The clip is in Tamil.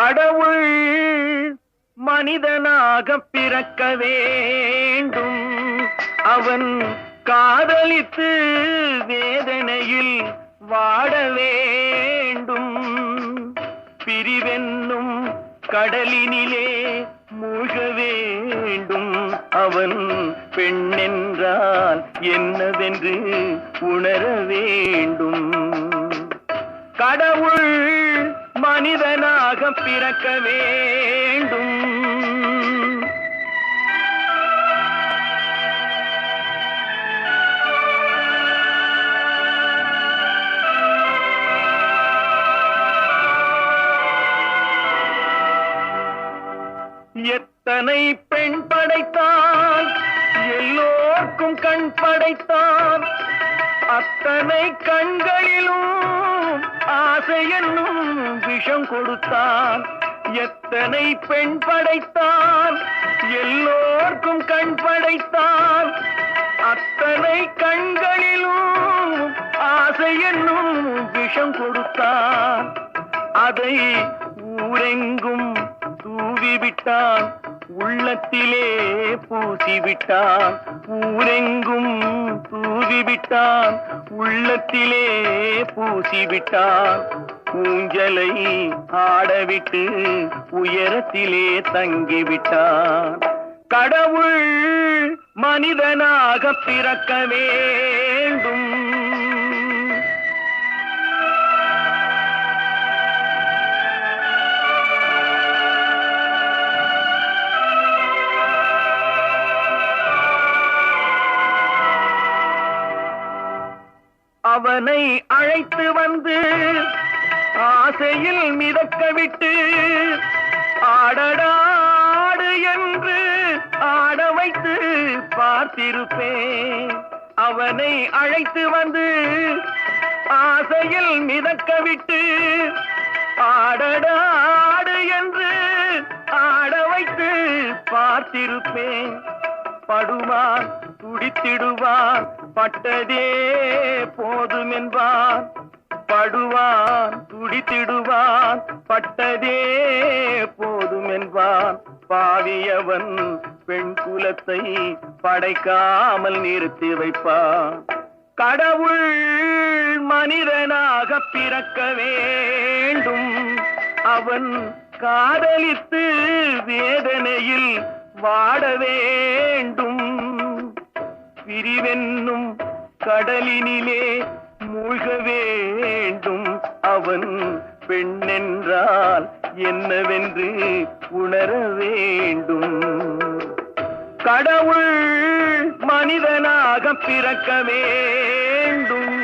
கடவுள் மனிதனாக பிறக்க வேண்டும். அவன் காதலித்து வேதனையில் வாட வேண்டும். பிரிவென்னும் கடலினிலே மூழ்க வேண்டும். அவன் பெண்ணென்றால் என்னவென்று உணர வேண்டும். கடவுள் மனிதனாக பிறக்க வேண்டும். எத்தனை பெண் படைத்தான், எல்லோர்க்கும் கண் படைத்தான். அத்தனை கண்களிலும் ஆசை என்னும் விஷம் கொடுத்தான். எத்தனை பெண் படைத்தான், எல்லோர்க்கும் கண் படைத்தான். அத்தனை கண்களிலும் ஆசை என்னும் விஷம் கொடுத்தான். அதை ஊரெங்கும் தூவிவிட்டான், உள்ளத்திலே பூசிவிட்டான். ஊரெங்கும் தூவிவிட்டான், உள்ளத்திலே பூசிவிட்டான். ஊஞ்சலை ஆடவிட்டு உயரத்திலே தங்கிவிட்டான். கடவுள் மனிதனாக பிறக்க வேண்டும். அவனை அழைத்து வந்து ஆசையில் மிதக்க விட்டு ஆடடாடு என்று ஆட வைத்து பார்த்திருப்பேன். அவனை அழைத்து வந்து ஆசையில் மிதக்க விட்டு ஆடடாடு என்று ஆட வைத்து பார்த்திருப்பேன். படுவான், துடித்திடுவான், பட்டதே போதும் என்பான். படுவான், துடித்திடுவான், பட்டதே போதும் என்பான். பாவியவன் பெண் குலத்தை படைக்காமல் நிறுத்தி வைப்பான். கடவுள் மனிதனாக பிறக்க வேண்டும். அவன் காதலித்து வேதனையில் வாட வேண்டும். பிரிவென்னும் கடலினிலே மூழ்க வேண்டும். அவன் பெண்ணென்றால் என்னவென்று உணர வேண்டும். கடவுள் மனிதனாக பிறக்க வேண்டும்.